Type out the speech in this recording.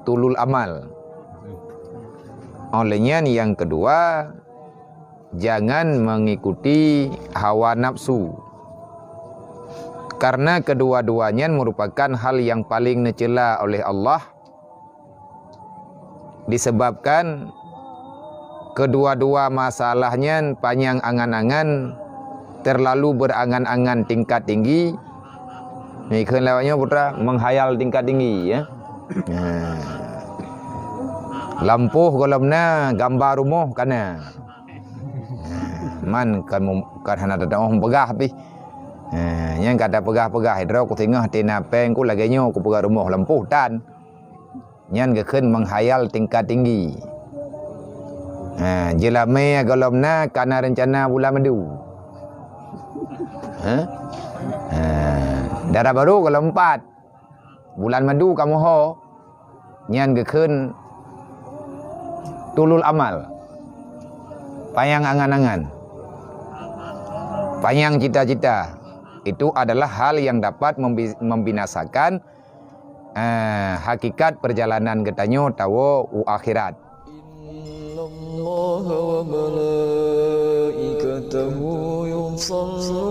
tulul amal. Olehnya yang kedua, jangan mengikuti hawa nafsu. Karena kedua-duanya merupakan hal yang paling dicela oleh Allah. Disebabkan kedua-dua masalahnya panjang angan-angan, terlalu berangan-angan tingkat tinggi. Ni kelawanya putra menghayal tingkat tinggi ya. Lampuh kolamna gambar rumah kana. Man kan hana ada orang pegah pi. Yang kata pegah-pegah hidro ku tengah tina peng ku lagenyo ku pegah rumah lampuh tan. Nyan gekeun menghayal tingkat tinggi. Jelame kolamna kana rencana bulan madu. Darah baru kalau 4 bulan madu kamu ho nyan gekeun tulul amal, panjang angan-angan, panjang cita-cita. Itu adalah hal yang dapat membinasakan hakikat perjalanan getanyo tawo akhirat. Innallaha wa malaikatahu yusalluna